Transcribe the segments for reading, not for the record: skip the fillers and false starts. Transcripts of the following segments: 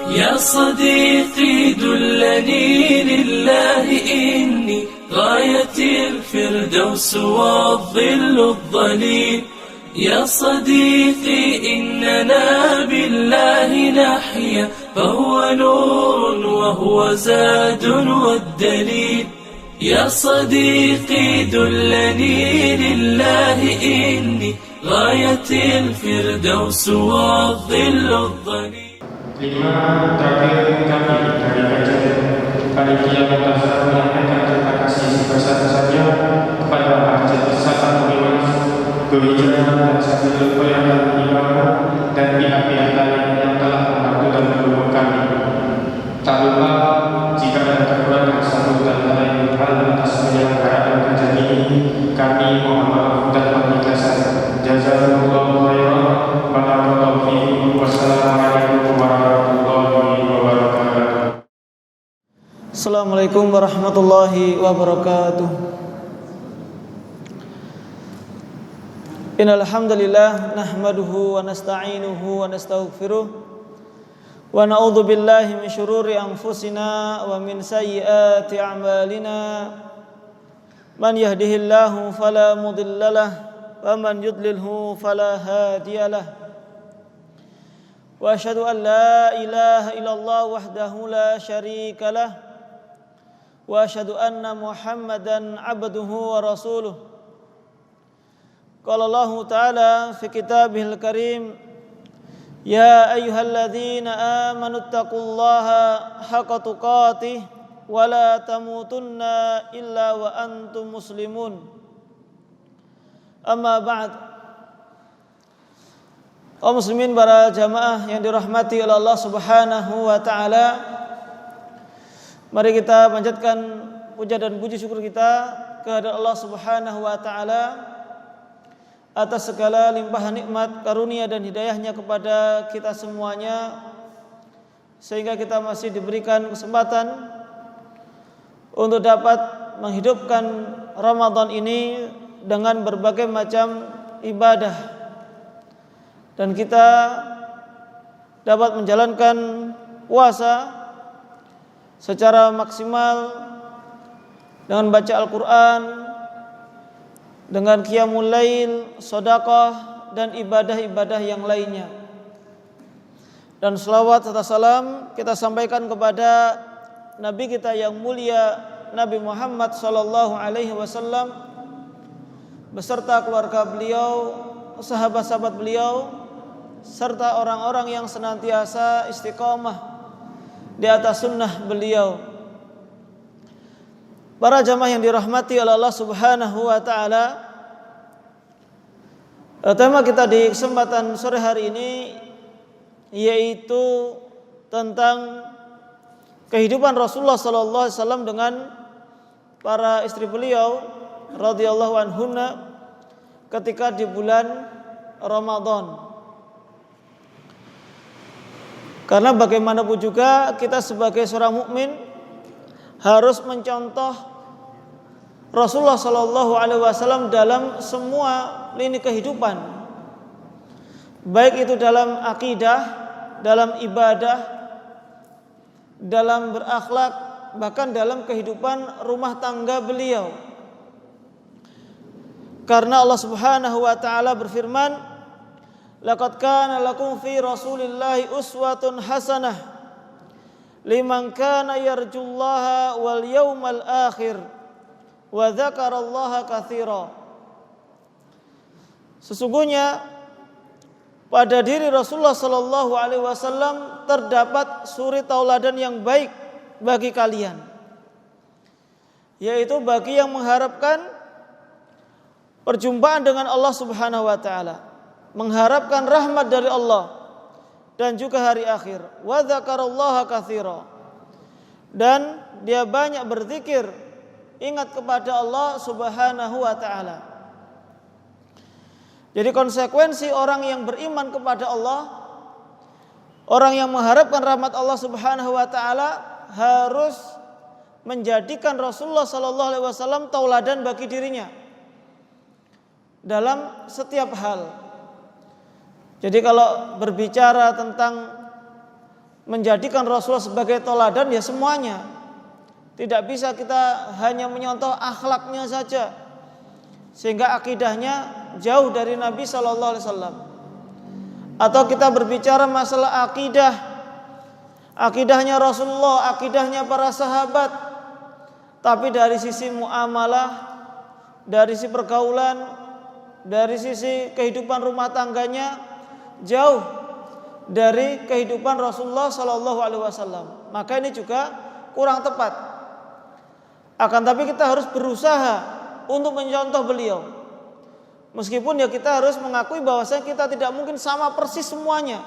يا صديقي دلني لله إني غاية الفردوس والظل الظليل. يا صديقي إننا بالله نحيا فهو نور وهو زاد والدليل. يا صديقي دلني لله إني غاية الفردوس والظل الظليل. 5. Terakhir kami dari kajian panitia Mutazah menyampaikan terima kasih sebesar-besarnya kepada Masjid Satan Mulimas, Gereja dan Sakit Pelayanan Ibadah dan pihak-pihak lain yang telah membantu dan mendukung kami. Tak lupa jika ada kekurangan satu dan lain hal atas penyelenggaraan kajian ini, kami mohon maaf dan pengikhlasan. Jazakumullahu khairan. Barakallahu fiikum. Wassalamualaikum warahmatullahi wabarakatuh. Assalamualaikum warahmatullahi wabarakatuh. Innal hamdalillah nahmaduhu wa nasta'inuhu wa nastaghfiruh wa na'udzu billahi min shururi anfusina wa min sayyiati a'malina. Man yahdihillahu fala mudhillalah wa man yudlilhu fala hadiyalah. Wa asyhadu an la ilaha illallah wahdahu la syarika lah wa asyhadu anna Muhammadan abduhu wa rasuluh. Qala Allah Ta'ala fi kitabihil karim, ya ayyuhalladzina amanu taqullaha haqqa tuqatih wa la tamutunna illa wa antum muslimun. Amma ba'd. Kaum muslimin, para jamaah yang dirahmati oleh Allah Subhanahu wa taala, mari kita panjatkan puja dan puji syukur kita kehadirat Allah Subhanahu wa taala atas segala limpahan nikmat, karunia dan hidayahnya kepada kita semuanya, sehingga kita masih diberikan kesempatan untuk dapat menghidupkan Ramadan ini dengan berbagai macam ibadah, dan kita dapat menjalankan puasa secara maksimal dengan baca Al-Quran, dengan qiyamul lail, sedekah dan ibadah-ibadah yang lainnya. Dan selawat serta salam kita sampaikan kepada Nabi kita yang mulia, Nabi Muhammad sallallahu alaihi wasallam, beserta keluarga beliau, sahabat-sahabat beliau, serta orang-orang yang senantiasa istiqomah di atas sunnah beliau. Para jamaah yang dirahmati oleh Allah Subhanahu wa taala, tema kita di kesempatan sore hari ini yaitu tentang kehidupan Rasulullah sallallahu alaihi wasallam dengan para istri beliau radhiyallahu anhunna ketika di bulan Ramadan. Karena bagaimanapun juga kita sebagai seorang mukmin harus mencontoh Rasulullah sallallahu alaihi wasallam dalam semua lini kehidupan, baik itu dalam akidah, dalam ibadah, dalam berakhlak, bahkan dalam kehidupan rumah tangga beliau. Karena Allah Subhanahu wa taala berfirman, laqad kana lakum fi Rasulillahi uswatun hasanah liman kana yarjullaha wal yawmal akhir wa dzakarallaha katsira. Sesungguhnya pada diri Rasulullah sallallahu alaihi wasallam terdapat suri tauladan yang baik bagi kalian, yaitu bagi yang mengharapkan perjumpaan dengan Allah Subhanahu wa taala, mengharapkan rahmat dari Allah dan juga hari akhir. Wa dzakarallaha katsira, dan dia banyak berzikir, ingat kepada Allah Subhanahu wa taala. Jadi konsekuensi orang yang beriman kepada Allah, orang yang mengharapkan rahmat Allah Subhanahu wa taala, harus menjadikan Rasulullah sallallahu alaihi wasallam tauladan bagi dirinya dalam setiap hal. Jadi kalau berbicara tentang menjadikan Rasulullah sebagai teladan ya semuanya. Tidak bisa kita hanya menyontoh akhlaknya saja sehingga akidahnya jauh dari Nabi sallallahu alaihi wasallam. Atau kita berbicara masalah akidahnya Rasulullah, akidahnya para sahabat, tapi dari sisi muamalah, dari sisi pergaulan, dari sisi kehidupan rumah tangganya jauh dari kehidupan Rasulullah sallallahu alaihi wasallam. Maka ini juga kurang tepat. Akan tapi kita harus berusaha untuk mencontoh beliau. Meskipun ya kita harus mengakui bahwasanya kita tidak mungkin sama persis semuanya.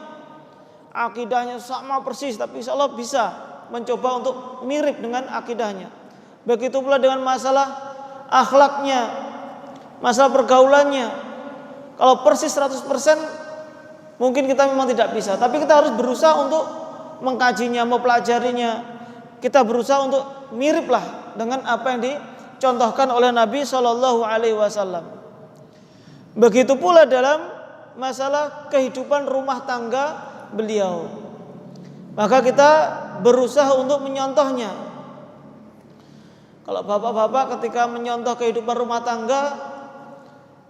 Akidahnya sama persis, tapi insya Allah bisa mencoba untuk mirip dengan akidahnya. Begitu pula dengan masalah akhlaknya, masalah pergaulannya. Kalau persis 100% mungkin kita memang tidak bisa, tapi kita harus berusaha untuk mengkajinya, mempelajarinya. Kita berusaha untuk miriplah dengan apa yang dicontohkan oleh Nabi Shallallahu Alaihi Wasallam. Begitu pula dalam masalah kehidupan rumah tangga beliau. Maka kita berusaha untuk menyontohnya. Kalau bapak-bapak ketika menyontoh kehidupan rumah tangga,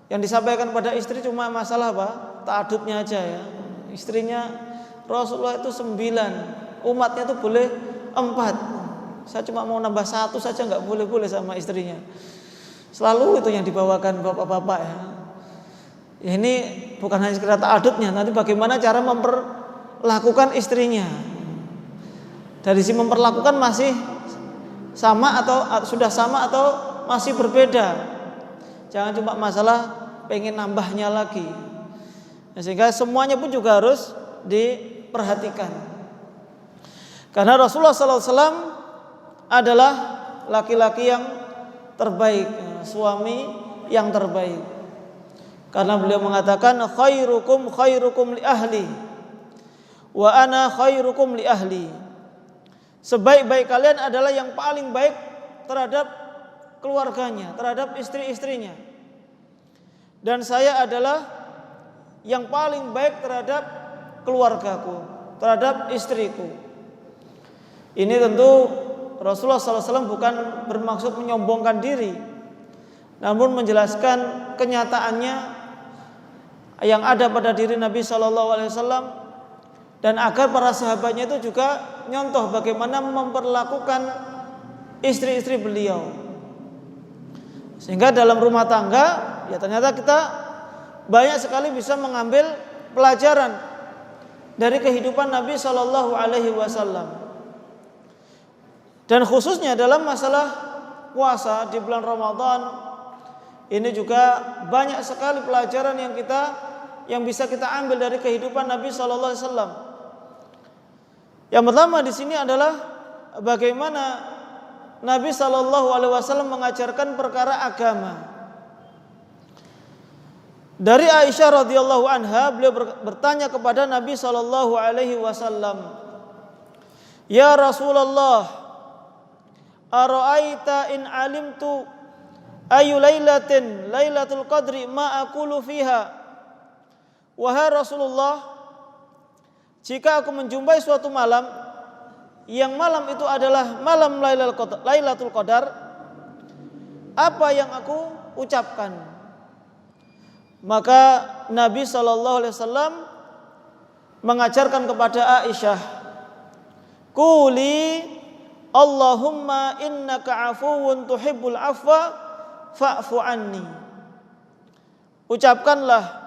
yang disampaikan pada istri cuma masalah apa? Ta'adudnya aja ya. Istrinya Rasulullah itu 9, umatnya itu boleh 4. Saya cuma mau nambah 1 saja nggak boleh sama istrinya. Selalu itu yang dibawakan bapak-bapak ya. Ini bukan hanya sekedar ta'adudnya, nanti bagaimana cara memperlakukan istrinya. Dari sisi memperlakukan masih sama atau sudah sama atau masih berbeda. Jangan cuma masalah pengen nambahnya lagi. Sehingga semuanya pun juga harus diperhatikan. Karena Rasulullah SAW adalah laki-laki yang terbaik, suami yang terbaik. Karena beliau mengatakan khairukum li ahli wa ana khairukum li ahli. Sebaik-baik kalian adalah yang paling baik terhadap keluarganya, terhadap istri-istrinya. Dan saya adalah yang paling baik terhadap keluargaku, terhadap istriku. Ini tentu Rasulullah SAW bukan bermaksud menyombongkan diri, namun menjelaskan kenyataannya yang ada pada diri Nabi SAW, dan agar para sahabatnya itu juga nyontoh bagaimana memperlakukan istri-istri beliau. Sehingga dalam rumah tangga ya ternyata kita banyak sekali bisa mengambil pelajaran dari kehidupan Nabi SAW. Dan khususnya dalam masalah puasa di bulan Ramadan ini juga banyak sekali pelajaran yang bisa kita ambil dari kehidupan Nabi SAW. Yang pertama di sini adalah bagaimana Nabi SAW mengajarkan perkara agama. Dari Aisyah radhiyallahu anha, beliau bertanya kepada Nabi SAW, "Ya Rasulullah, ara'aita in alimtu ayu lailatul qadri ma aqulu fiha?" Wahai Rasulullah, jika aku menjumpai suatu malam yang malam itu adalah malam Lailatul Qadar, apa yang aku ucapkan? Maka Nabi SAW mengajarkan kepada Aisyah, "Quli Allahumma innaka afuwun tuhibbul afwa fa'fu anni." Ucapkanlah,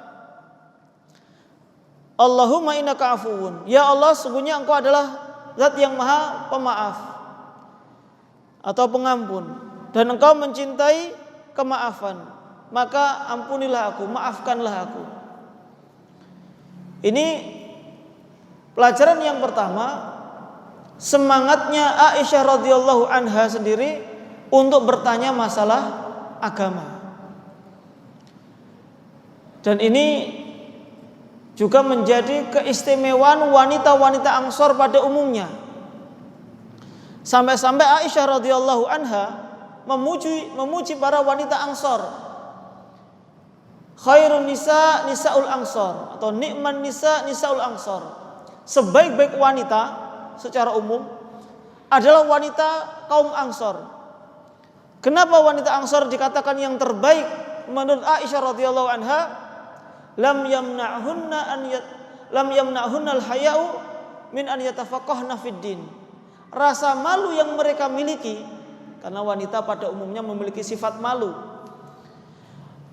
Allahumma innaka afuwun, ya Allah sesungguhnya engkau adalah zat yang maha pemaaf atau pengampun, dan engkau mencintai kemaafan, maka ampunilah aku, maafkanlah aku. Ini pelajaran yang pertama, semangatnya Aisyah radhiyallahu anha sendiri untuk bertanya masalah agama. Dan ini juga menjadi keistimewaan wanita-wanita Ansor pada umumnya. Sampai-sampai Aisyah radhiyallahu anha memuji para wanita Ansor. Khairun nisaul Ansor atau ni'man nisaul Ansor. Sebaik-baik wanita secara umum adalah wanita kaum Ansor. Kenapa wanita Ansor dikatakan yang terbaik menurut Aisyah radhiyallahu anha? Lam yamna'hunna al-haya'u min an yatafaqahna fid din. Rasa malu yang mereka miliki, karena wanita pada umumnya memiliki sifat malu,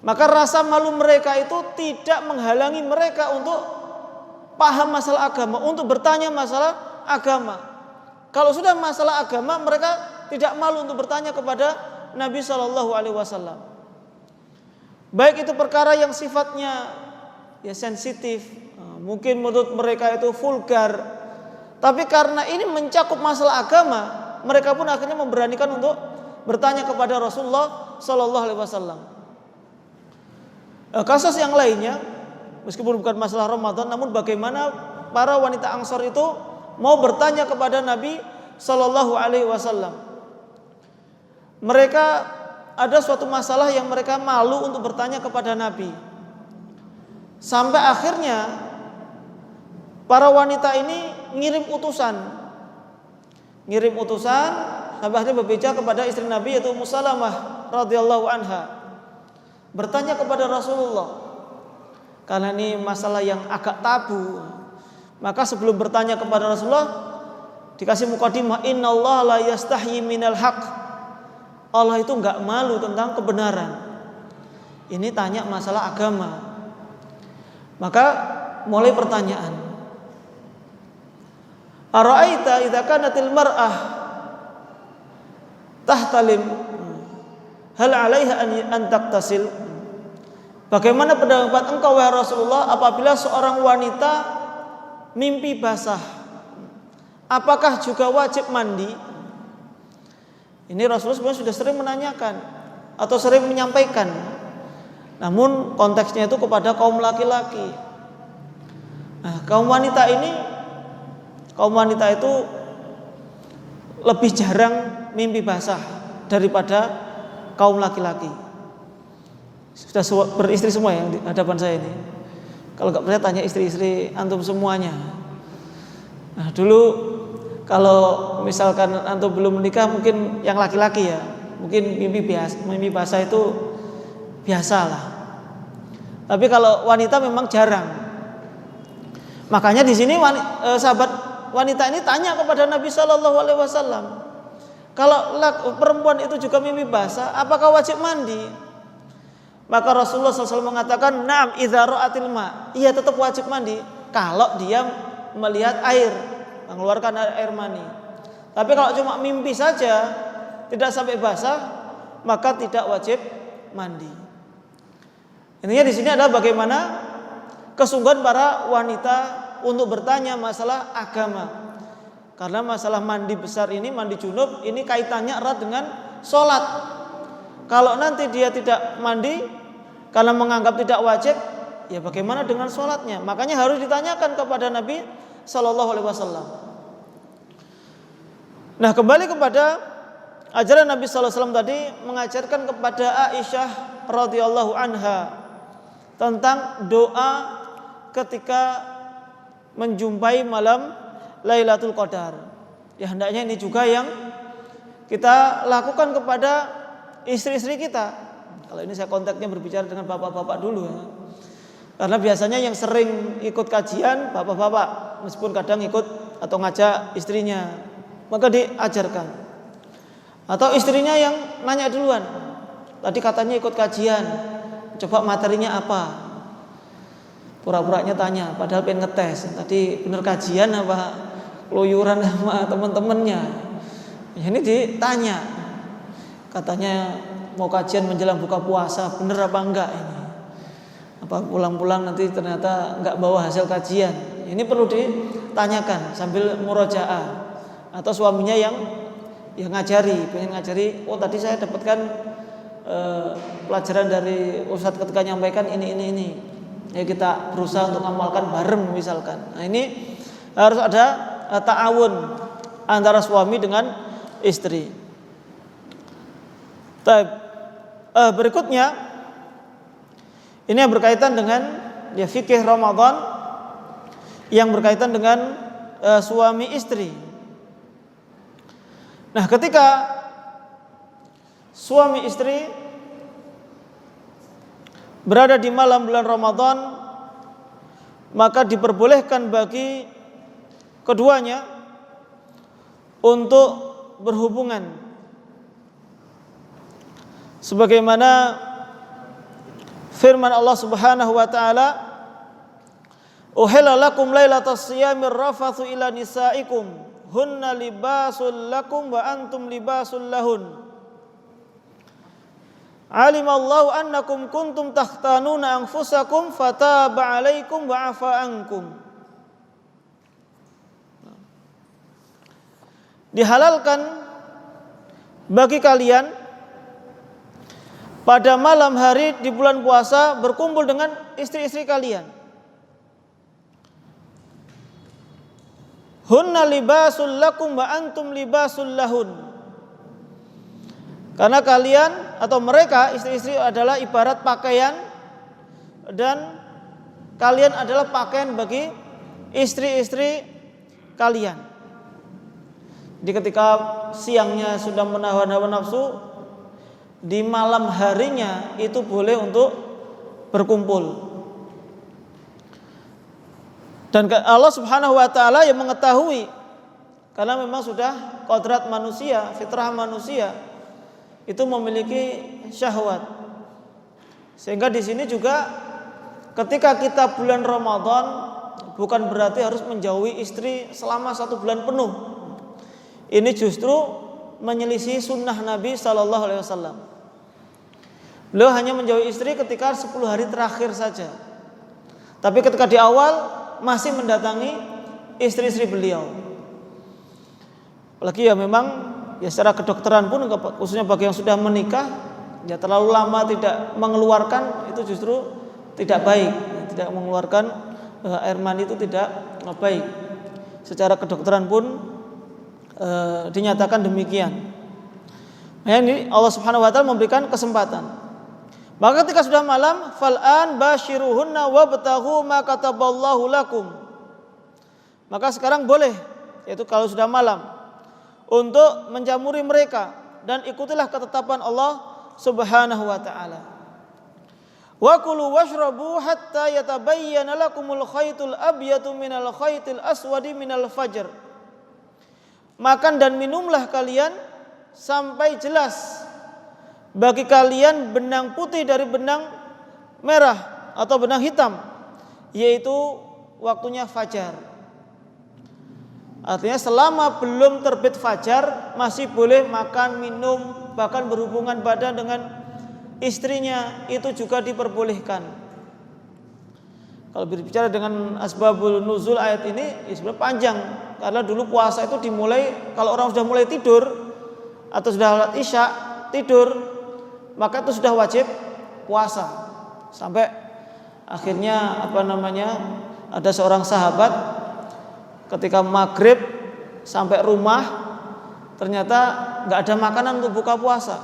maka rasa malu mereka itu tidak menghalangi mereka untuk paham masalah agama, untuk bertanya masalah agama. Kalau sudah masalah agama, mereka tidak malu untuk bertanya kepada Nabi SAW. Baik itu perkara yang sifatnya ya sensitif, mungkin menurut mereka itu vulgar, tapi karena ini mencakup masalah agama, mereka pun akhirnya memberanikan untuk bertanya kepada Rasulullah SAW. Kasus yang lainnya, meskipun bukan masalah Ramadan, namun bagaimana para wanita Ansor itu mau bertanya kepada Nabi SAW. Mereka ada suatu masalah yang mereka malu untuk bertanya kepada Nabi. Sampai akhirnya para wanita ini ngirim utusan sampai akhirnya berbicara kepada istri Nabi yaitu Ummu Salamah radhiyallahu anha, bertanya kepada Rasulullah. Karena ini masalah yang agak tabu, maka sebelum bertanya kepada Rasulullah dikasih mukadimah, innallaha la yastahyi minal haq. Allah itu enggak malu tentang kebenaran. Ini tanya masalah agama. Maka mulai pertanyaan. Ara'aita idza kanatil mar'ah tahtalim hal 'alaiha an taktasil? Bagaimana pendapat engkau wahai Rasulullah apabila seorang wanita mimpi basah? Apakah juga wajib mandi? Ini Rasulullah sebenarnya sudah sering menanyakan atau sering menyampaikan. Namun konteksnya itu kepada kaum laki-laki. Nah, kaum wanita itu lebih jarang mimpi basah daripada kaum laki-laki. Sudah beristri semua yang di hadapan saya ini. Kalau nggak percaya tanya istri-istri antum semuanya. Nah, dulu kalau misalkan antum belum menikah, mungkin yang laki-laki ya, mungkin mimpi basah itu biasalah. Tapi kalau wanita memang jarang. Makanya di sini sahabat wanita ini tanya kepada Nabi SAW, kalau perempuan itu juga mimpi basah, apakah wajib mandi? Maka Rasulullah SAW mengatakan, na'am idza ra'atil ma', iya tetap wajib mandi kalau dia melihat air, mengeluarkan air mani. Tapi kalau cuma mimpi saja, tidak sampai basah, maka tidak wajib mandi. Intinya di sini adalah bagaimana kesungguhan para wanita untuk bertanya masalah agama. Karena masalah mandi besar ini, mandi junub ini kaitannya erat dengan sholat. Kalau nanti dia tidak mandi karena menganggap tidak wajib, ya bagaimana dengan sholatnya? Makanya harus ditanyakan kepada Nabi SAW. Nah, kembali kepada ajaran Nabi SAW tadi, mengajarkan kepada Aisyah radhiyallahu anha tentang doa ketika menjumpai malam Lailatul Qadar. Ya hendaknya ini juga yang kita lakukan kepada istri-istri kita. Kalau ini saya kontaknya berbicara dengan bapak-bapak dulu ya. Karena biasanya yang sering ikut kajian bapak-bapak, meskipun kadang ikut atau ngajak istrinya, maka diajarkan. Atau istrinya yang nanya duluan, tadi katanya ikut kajian, coba materinya apa? Pura-puranya tanya, padahal pengen ngetes. Tadi bener kajian apa keluyuran sama teman-temannya? Ya, ini ditanya, katanya mau kajian menjelang buka puasa, bener apa enggak ini? Apa pulang-pulang nanti ternyata enggak bawa hasil kajian? Ini perlu ditanyakan sambil murojaah. Atau suaminya yang ngajari, pengen ngajari, oh tadi saya dapatkan pelajaran dari ustadz ketika nyampaikan ini. Ya kita berusaha untuk ngamalkan bareng misalkan. Nah ini harus ada ta'awun antara suami dengan istri. Berikutnya ini yang berkaitan dengan fikih Ramadan yang berkaitan dengan suami istri. Nah, ketika suami istri berada di malam bulan Ramadan, maka diperbolehkan bagi keduanya untuk berhubungan, sebagaimana firman Allah Subhanahu wa taala, "Uhilla lakum lailatas siyamir rafathu ila nisaikum hunna libasul lakum wa antum libasul lahun. Alimallahu annakum kuntum takhtanuna anfusakum fataba 'alaikum wa 'afa ankum." Dihalalkan bagi kalian pada malam hari di bulan puasa berkumpul dengan istri-istri kalian. Hunna libasul lakum wa antum libasul lahun. Karena kalian atau mereka istri-istri adalah ibarat pakaian dan kalian adalah pakaian bagi istri-istri kalian. Di ketika siangnya sudah menahan hawa nafsu, di malam harinya itu boleh untuk berkumpul. Dan Allah Subhanahu wa taala yang mengetahui, karena memang sudah kodrat manusia, fitrah manusia itu memiliki syahwat. Sehingga di sini juga ketika kita bulan Ramadan bukan berarti harus menjauhi istri selama 1 bulan penuh. Ini justru menyelisih sunnah Nabi Sallallahu Alaihi Wasallam. Beliau hanya menjauhi istri ketika 10 hari terakhir saja. Tapi ketika di awal masih mendatangi istri-istri beliau. Apalagi ya memang ya secara kedokteran pun khususnya bagi yang sudah menikah, ya terlalu lama tidak mengeluarkan itu justru tidak baik. Tidak mengeluarkan air mani itu tidak baik. Secara kedokteran pun dinyatakan demikian. Nah, ini Allah Subhanahu wa taala memberikan kesempatan. Maka ketika sudah malam, fal'an basyiruhunna wabtaghu ma kataballahu lakum. Maka sekarang boleh, yaitu kalau sudah malam, untuk menjamuri mereka dan ikutilah ketetapan Allah Subhanahu wa taala. Wa kulu washrabu hatta yatabayyana lakumul khaytul abyadu minal khaytil aswadi minal fajr. Makan dan minumlah kalian sampai jelas bagi kalian benang putih dari benang merah atau benang hitam, yaitu waktunya fajar. Artinya selama belum terbit fajar masih boleh makan, minum, bahkan berhubungan badan dengan istrinya, itu juga diperbolehkan. Kalau berbicara dengan asbabul nuzul ayat ini sebenarnya panjang, karena dulu puasa itu dimulai kalau orang sudah mulai tidur atau sudah salat isya tidur, maka itu sudah wajib puasa. Sampai akhirnya ada seorang sahabat ketika maghrib sampai rumah ternyata nggak ada makanan untuk buka puasa.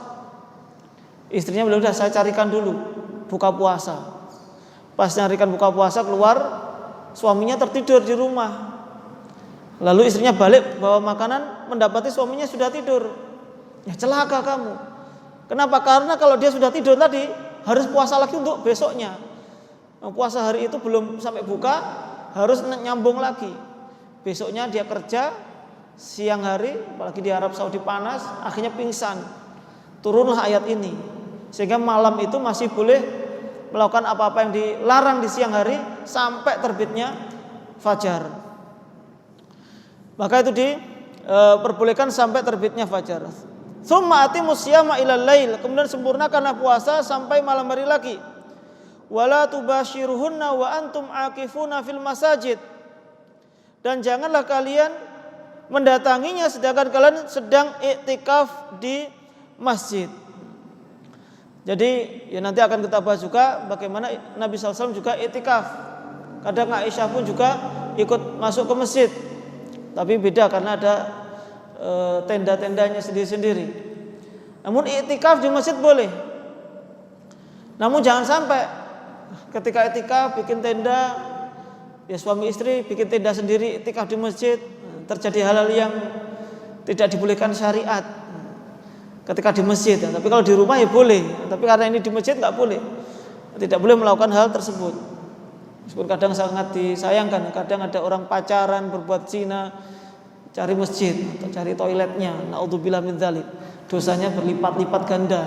Istrinya bilang, udah saya carikan dulu buka puasa. Pas nyarikan buka puasa keluar, suaminya tertidur di rumah. Lalu istrinya balik bawa makanan, mendapati suaminya sudah tidur. Ya celaka kamu. Kenapa? Karena kalau dia sudah tidur tadi harus puasa lagi untuk besoknya. Puasa hari itu belum sampai buka, harus nyambung lagi. Besoknya dia kerja siang hari, apalagi di Arab Saudi panas, akhirnya pingsan. Turunlah ayat ini, sehingga malam itu masih boleh melakukan apa-apa yang dilarang di siang hari sampai terbitnya fajar. Maka itu diperbolehkan sampai terbitnya fajar. Tsumma atimus siyama ilal lail, kemudian sempurnakanlah puasa sampai malam hari lagi. Wala tubashiruhunna wa antum aqifuna fil masajid, dan janganlah kalian mendatanginya sedangkan kalian sedang iktikaf di masjid. Jadi ya nanti akan kita bahas juga bagaimana Nabi SAW juga iktikaf. Kadang Aisyah pun juga ikut masuk ke masjid, tapi beda karena ada tenda-tendanya sendiri-sendiri. Namun iktikaf di masjid boleh. Namun jangan sampai ketika iktikaf bikin tenda, ya suami istri bikin tenda sendiri iktikaf di masjid, terjadi hal-hal yang tidak dibolehkan syariat ketika di masjid, tapi kalau di rumah ya boleh. Tapi karena ini di masjid nggak boleh, tidak boleh melakukan hal tersebut. Meskipun kadang sangat disayangkan, kadang ada orang pacaran berbuat zina cari masjid atau cari toiletnya, naudzubillah min dzalik, dosanya berlipat-lipat ganda.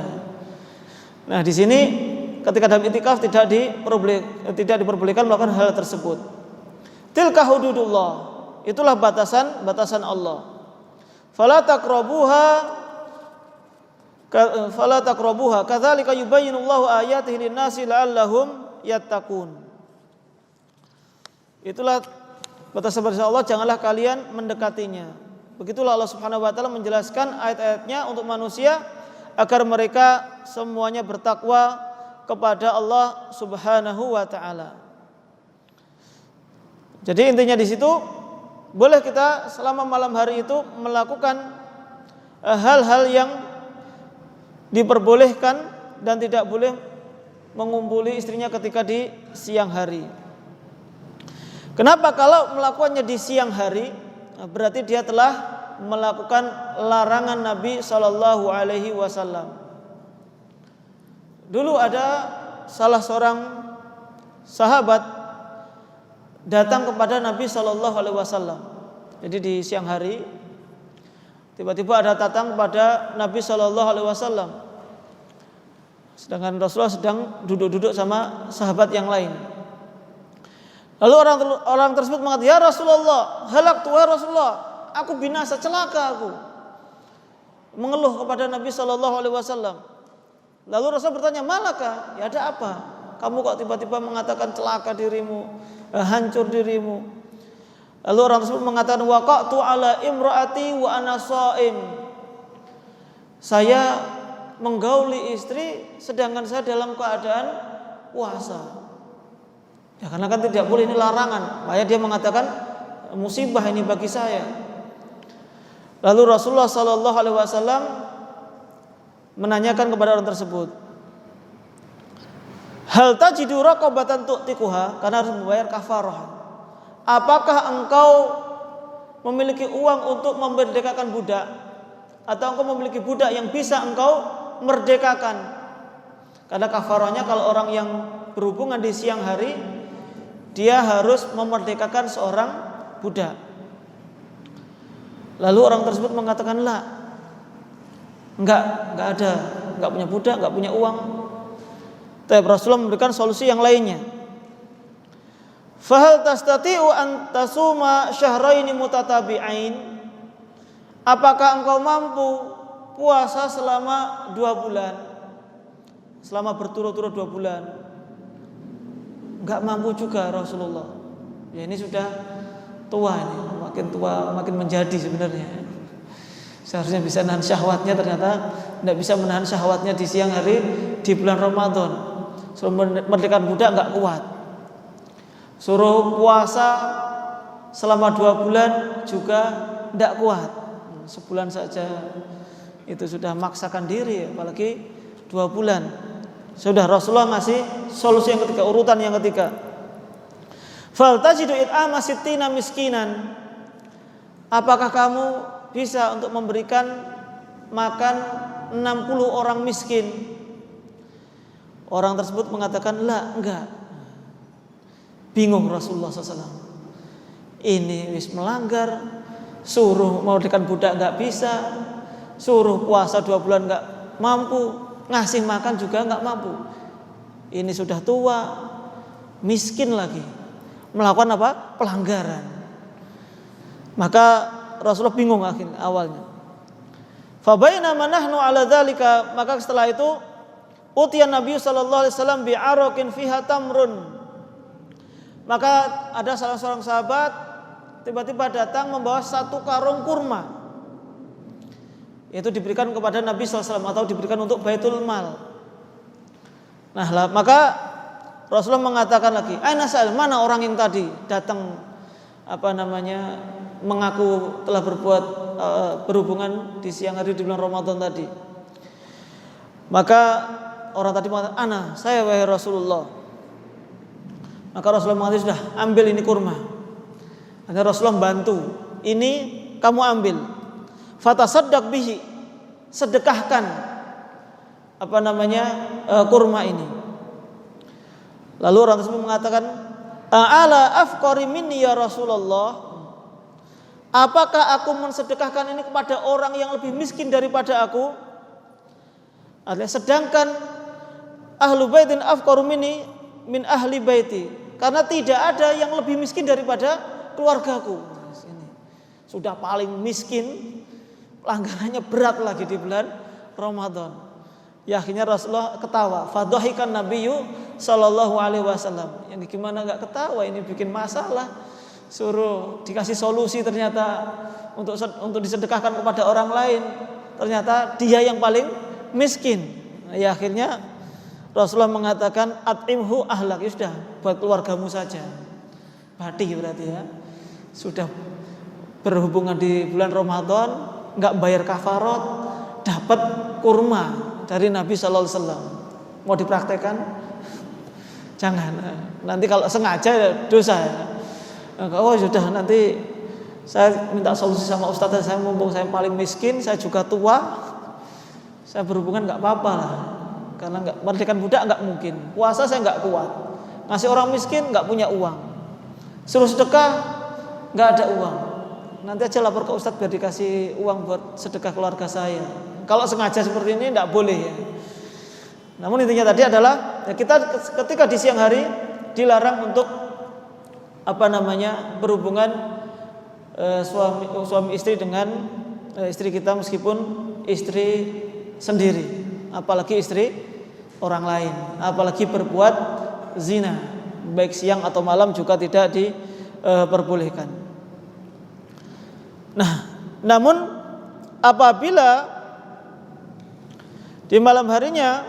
Nah di sini ketika dalam i'tikaf tidak diperbolehkan melakukan hal tersebut. Tilka hududullah, itulah batasan Allah. Fala taqrabuha kadzalika yubayyinullahu ayatihi lin-nasi la'allahum yattaqun. Itulah batasan Allah, janganlah kalian mendekatinya. Begitulah Allah Subhanahu wa taala menjelaskan ayat-ayatnya untuk manusia agar mereka semuanya bertakwa kepada Allah Subhanahu wa taala. Jadi intinya di situ boleh kita selama malam hari itu melakukan hal-hal yang diperbolehkan dan tidak boleh mengumpuli istrinya ketika di siang hari. Kenapa? Kalau melakukannya di siang hari berarti dia telah melakukan larangan Nabi Shallallahu Alaihi Wasallam. Dulu ada salah seorang sahabat datang kepada Nabi Shallallahu Alaihi Wasallam. Jadi di siang hari tiba-tiba ada datang kepada Nabi Shallallahu Alaihi Wasallam, sedangkan Rasulullah sedang duduk-duduk sama sahabat yang lain. Lalu orang tersebut mengatakan, ya Rasulullah, halaktu ya Rasulullah, aku binasa, celaka aku. Mengeluh kepada Nabi Shallallahu Alaihi Wasallam. Lalu Rasul bertanya, malaka? Ya ada apa? Kamu kok tiba-tiba mengatakan celaka dirimu, hancur dirimu? Lalu orang tersebut mengatakan, waqa'tu ala imraati wa ana shaim. Saya menggauli istri sedangkan saya dalam keadaan puasa. Ya karena kan tidak boleh, ini larangan. Makanya dia mengatakan musibah ini bagi saya. Lalu Rasulullah Sallallahu Alaihi Wasallam menanyakan kepada orang tersebut, hal tajidu raqabatan tu'tikuha, karena harus membayar kafarah. Apakah engkau memiliki uang untuk memerdekakan budak, atau engkau memiliki budak yang bisa engkau merdekakan? Karena kafarahnya kalau orang yang berhubungan di siang hari, dia harus memerdekakan seorang budak. Lalu orang tersebut mengatakan, la, enggak ada, enggak punya budak, enggak punya uang. Tapi Rasulullah memberikan solusi yang lainnya. Fahal tastati'u an tasuma syahraini mutatabi'ain? Apakah engkau mampu puasa selama 2 bulan? Selama berturut-turut 2 bulan? Enggak mampu juga Rasulullah. Ya ini sudah tua ini, makin tua makin menjadi sebenarnya. Seharusnya bisa menahan syahwatnya, ternyata tidak bisa menahan syahwatnya di siang hari di bulan Ramadan. Suruh merdekakan budak enggak kuat. Suruh puasa selama 2 bulan juga tidak kuat. Sebulan saja itu sudah maksakan diri, apalagi 2 bulan. Sudah Rasulullah ngasih solusi yang ketiga, urutan yang ketiga. Fal tajidu it'ama sittina miskinan. Apakah kamu bisa untuk memberikan makan 60 orang miskin? Orang tersebut mengatakan, la, enggak. Bingung Rasulullah SAW. Ini wis melanggar, suruh memerdekakan budak enggak bisa, suruh puasa 2 bulan enggak mampu, ngasih makan juga enggak mampu. Ini sudah tua, miskin lagi, melakukan apa? Pelanggaran. Maka Rasulullah bingung awalnya. Fa bainama nahnu ala dzalika, maka setelah itu utiyan Nabi sallallahu alaihi wasallam bi araqin fiha tamrun. Maka ada salah seorang sahabat tiba-tiba datang membawa 1 karung kurma. Itu diberikan kepada Nabi SAW atau diberikan untuk Baitul Mal. Nah, maka Rasulullah mengatakan lagi, aina sa'il, mana orang yang tadi datang mengaku telah berbuat berhubungan di siang hari di bulan Ramadan tadi. Maka orang tadi mengatakan, ana, saya wahai Rasulullah. Maka Rasulullah mengatakan, sudah ambil ini kurma. Akhirnya Rasulullah bantu, ini kamu ambil. fatasaddaq bihi, sedekahkan kurma ini. Lalu orang tersebut mengatakan, ala afqari minni ya Rasulullah, apakah aku mensedekahkan ini kepada orang yang lebih miskin daripada aku? Sedangkan ahlu baitin afqaru minni min ahli baiti, karena tidak ada yang lebih miskin daripada keluargaku. Sudah paling miskin, pelanggarannya berat lagi di bulan Ramadan. Ya akhirnya Rasulullah ketawa. Fadhahikan Nabiyyu sallallahu alaihi wasallam. Yang gimana enggak ketawa, ini bikin masalah. Suruh dikasih solusi ternyata untuk disedekahkan kepada orang lain. Ternyata dia yang paling miskin. Ya akhirnya Rasulullah mengatakan at'imhu ahlak, ya sudah buat keluargamu saja. Badi berarti ya. Sudah berhubungan di bulan Ramadan, enggak bayar kafarat, dapat kurma dari Nabi sallallahu alaihi wasallam. Mau dipraktekkan? Jangan. Nanti kalau sengaja dosa ya. Oh sudah, nanti saya minta solusi sama ustaz saya, mumpung saya paling miskin, saya juga tua, saya berhubungan enggak apa-apa lah. Karena enggak merdekakan budak enggak mungkin. Puasa saya enggak kuat. Ngasih orang miskin enggak punya uang. Suruh sedekah enggak ada uang. Nanti aja lapor ke ustaz biar dikasih uang buat sedekah keluarga saya. Kalau sengaja seperti ini tidak boleh ya. Namun intinya tadi adalah ya, kita ketika di siang hari dilarang untuk berhubungan suami istri dengan istri kita meskipun istri sendiri, apalagi istri orang lain, apalagi berbuat zina baik siang atau malam juga tidak diperbolehkan. Nah, namun apabila di malam harinya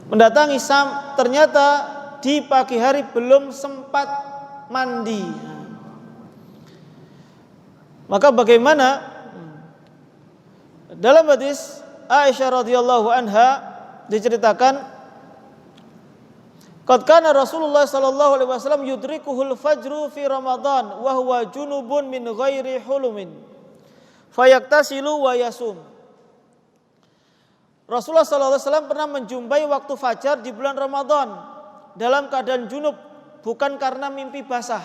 mendatangi ternyata di pagi hari belum sempat mandi, maka bagaimana? Dalam hadis Aisyah radhiyallahu anha diceritakan, qad kana Rasulullah sallallahu alaihi wasallam yudrikuhul fajru fi Ramadan wa huwa junubun min ghairi hulumin fayaktasilu wa yasum. Rasulullah sallallahu alaihi wasallam pernah menjumpai waktu fajar di bulan Ramadan dalam keadaan junub, bukan karena mimpi basah.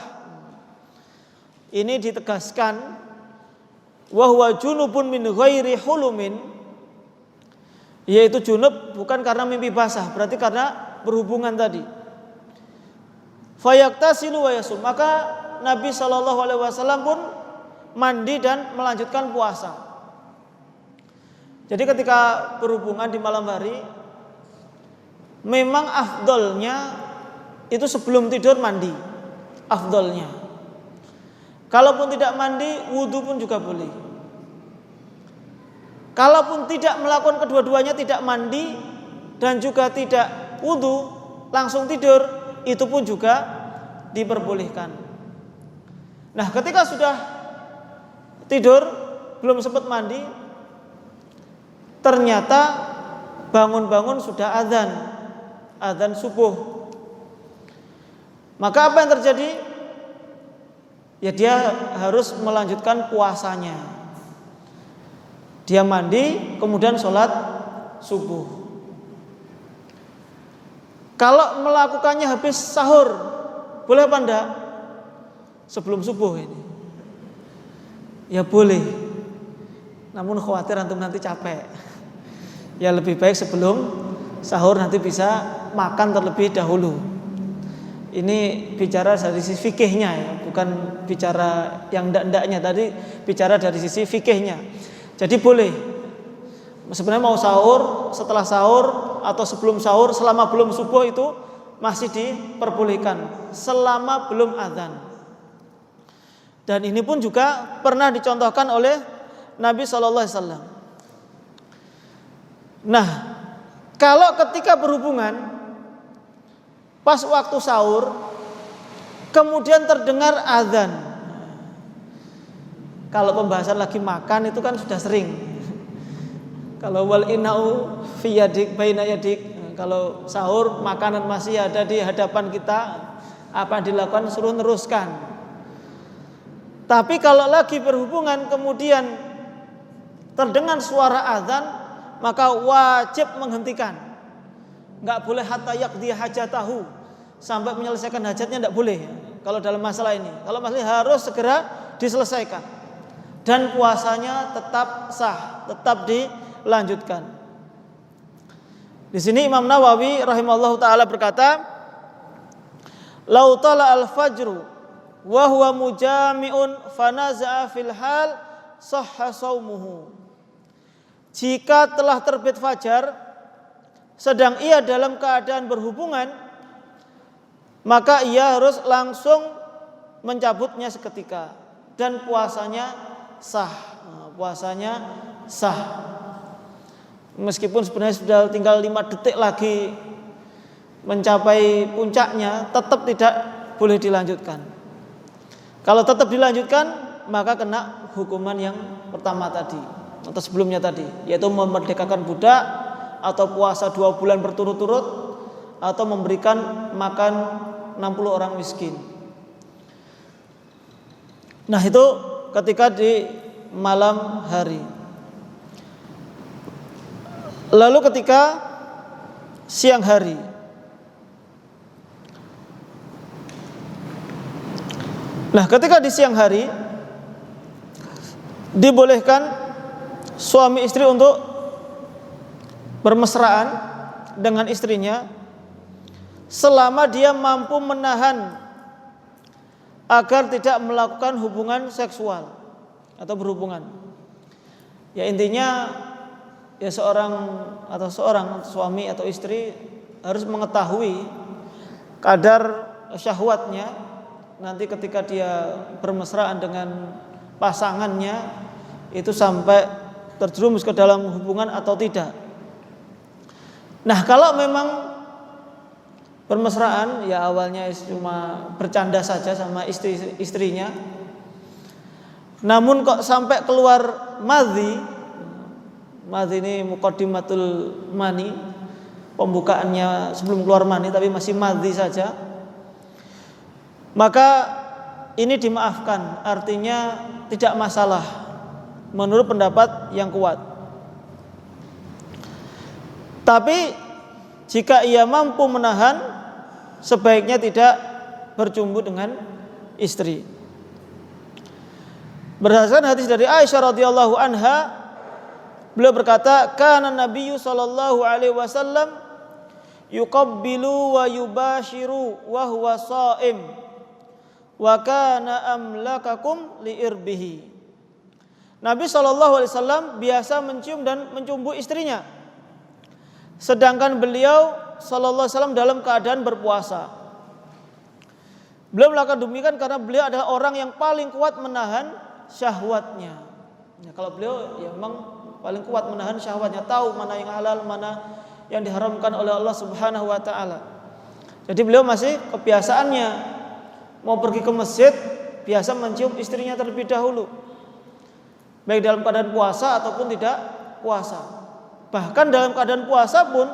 Ini ditegaskan, wa huwa junubun min ghairi hulumin, yaitu junub bukan karena mimpi basah, berarti karena berhubungan tadi. Fayaktasilu wa yasum, maka Nabi sallallahu alaihi wasallam pun mandi dan melanjutkan puasa. Jadi ketika berhubungan di malam hari, memang afdolnya itu sebelum tidur mandi, afdolnya. Kalaupun tidak mandi, wudu pun juga boleh. Kalaupun tidak melakukan kedua-duanya, tidak mandi dan juga tidak wudu, langsung tidur, itu pun juga diperbolehkan. Nah, ketika sudah tidur, belum sempat mandi, ternyata bangun-bangun sudah azan subuh. Maka apa yang terjadi? Ya dia harus melanjutkan puasanya. Dia mandi, kemudian sholat subuh. Kalau melakukannya habis sahur, boleh apa enggak? Sebelum subuh ini, ya boleh. Namun khawatir antum nanti capek. Ya lebih baik sebelum sahur, nanti bisa makan terlebih dahulu. Ini bicara dari sisi fikihnya ya, bukan bicara yang ndak-ndaknya. Tadi bicara dari sisi fikihnya. Jadi boleh. Sebenarnya mau sahur, setelah sahur atau sebelum sahur, selama belum subuh itu masih diperbolehkan selama belum azan. Dan ini pun juga pernah dicontohkan oleh Nabi sallallahu alaihi wasallam. Nah, kalau ketika berhubungan pas waktu sahur kemudian terdengar azan. Kalau pembahasan lagi makan itu kan sudah sering. Kalau wal inau fi yadik baina yadik, kalau sahur makanan masih ada di hadapan kita, apa yang dilakukan suruh neruskan. Tapi kalau lagi berhubungan kemudian terdengar suara azan, maka wajib menghentikan. Enggak boleh hatta yaqdi hajatahu, sampai menyelesaikan hajatnya enggak boleh. Kalau dalam masalah ini, kalau masalah ini harus segera diselesaikan. Dan puasanya tetap sah, tetap dilanjutkan. Di sini Imam Nawawi rahimahullahu taala berkata, "Lau tala al-fajru wa huwa mujami'un fanaza'a fil hal sahha shaumuhu." Jika telah terbit fajar sedang ia dalam keadaan berhubungan, maka ia harus langsung mencabutnya seketika dan puasanya sah. Puasanya sah. Meskipun sebenarnya sudah tinggal 5 detik lagi mencapai puncaknya, tetap tidak boleh dilanjutkan. Kalau tetap dilanjutkan, maka kena hukuman yang pertama tadi atau sebelumnya tadi, yaitu memerdekakan budak atau puasa 2 bulan berturut-turut atau memberikan makan 60 orang miskin. Nah, itu ketika di malam hari. Lalu ketika siang hari, nah ketika di siang hari dibolehkan suami istri untuk bermesraan dengan istrinya selama dia mampu menahan agar tidak melakukan hubungan seksual atau berhubungan. Ya intinya ya seorang suami atau istri harus mengetahui kadar syahwatnya nanti ketika dia bermesraan dengan pasangannya itu sampai terjerumus ke dalam hubungan atau tidak. Nah, kalau memang bermesraan ya awalnya cuma bercanda saja sama istrinya, namun kok sampai keluar madhi ini muqaddimatul mani, pembukaannya sebelum keluar mani tapi masih madhi saja, maka ini dimaafkan, artinya tidak masalah menurut pendapat yang kuat. Tapi jika ia mampu menahan, sebaiknya tidak bercumbu dengan istri. Berdasarkan hadis dari Aisyah radhiyallahu anha, beliau berkata, "Kana Nabiyyu sallallahu alaihi wasallam yuqabbilu wa yubashiru wa huwa sha'im wa kana amlakakum li irbihi." Nabi sallallahu alaihi wasallam biasa mencium dan mencumbu istrinya, sedangkan beliau sallallahu alaihi wasallam dalam keadaan berpuasa. Beliau melakukan demikian karena beliau adalah orang yang paling kuat menahan syahwatnya. Ya, kalau beliau ya memang paling kuat menahan syahwatnya, tahu mana yang halal, mana yang diharamkan oleh Allah Subhanahu wa taala. Jadi beliau masih kebiasaannya mau pergi ke masjid biasa mencium istrinya terlebih dahulu, baik dalam keadaan puasa ataupun tidak puasa. Bahkan dalam keadaan puasa pun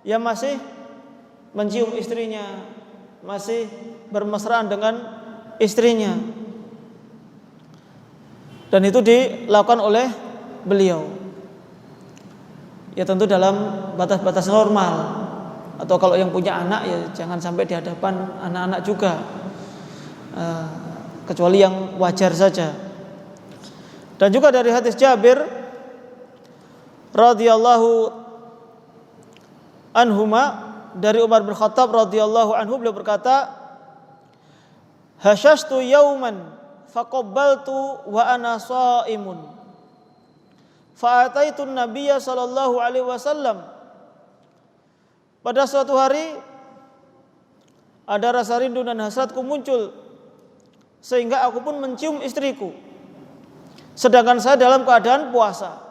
ia masih mencium istrinya, masih bermesraan dengan istrinya. Dan itu dilakukan oleh beliau. Ya tentu dalam batas-batas normal. Atau kalau yang punya anak ya jangan sampai di hadapan anak-anak juga, kecuali yang wajar saja. Dan juga dari hadis Jabir radhiyallahu anhuma, dari Umar bin Khattab radhiyallahu anhu, beliau berkata, "Hashastu yauman faqabbaltu wa ana shaimun fa ataitu an-nabiyya sallallahu alaihi wasallam." Pada suatu hari ada rasa rindu dan hasratku muncul sehingga aku pun mencium istriku sedangkan saya dalam keadaan puasa.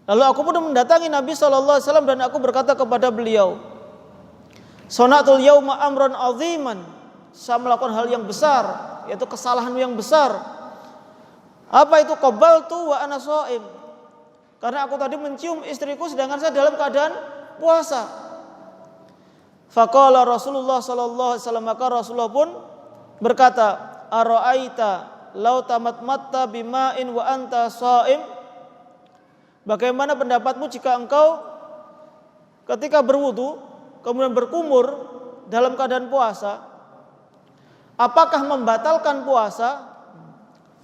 Lalu aku pun mendatangi Nabi SAW dan aku berkata kepada beliau, "Sonatul yauma amran aziman." Saya melakukan hal yang besar, yaitu kesalahan yang besar. Apa itu? Qabaltu wa ana shaim. Karena aku tadi mencium istriku sedangkan saya dalam keadaan puasa. Faqala Rasulullah sallallahu alaihi wasallam, maka Rasulullah pun berkata, "Ara'aita lau tamatmatta bima'in wa anta sha'im, bagaimana pendapatmu jika engkau ketika berwudu kemudian berkumur dalam keadaan puasa, apakah membatalkan puasa?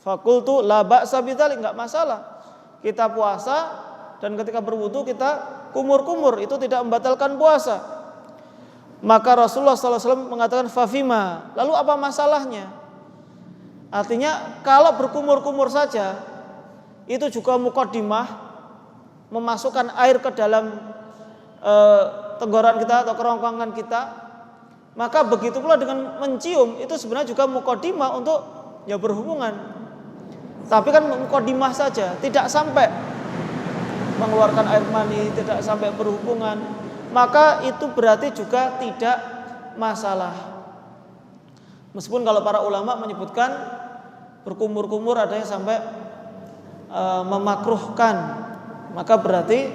Fakultu la ba'sa bidzalik, enggak masalah. Kita puasa dan ketika berwudu kita kumur-kumur, itu tidak membatalkan puasa. Maka Rasulullah SAW mengatakan fafima, lalu apa masalahnya? Artinya kalau berkumur-kumur saja itu juga muqaddimah, memasukkan air ke dalam tenggorokan kita atau kerongkongan kita, maka begitu pula dengan mencium, itu sebenarnya juga muqaddimah untuk ya berhubungan. Tapi kan muqaddimah saja, tidak sampai mengeluarkan air mani, tidak sampai berhubungan, maka itu berarti juga tidak masalah. Meskipun kalau para ulama menyebutkan berkumur-kumur ada yang sampai memakruhkan, maka berarti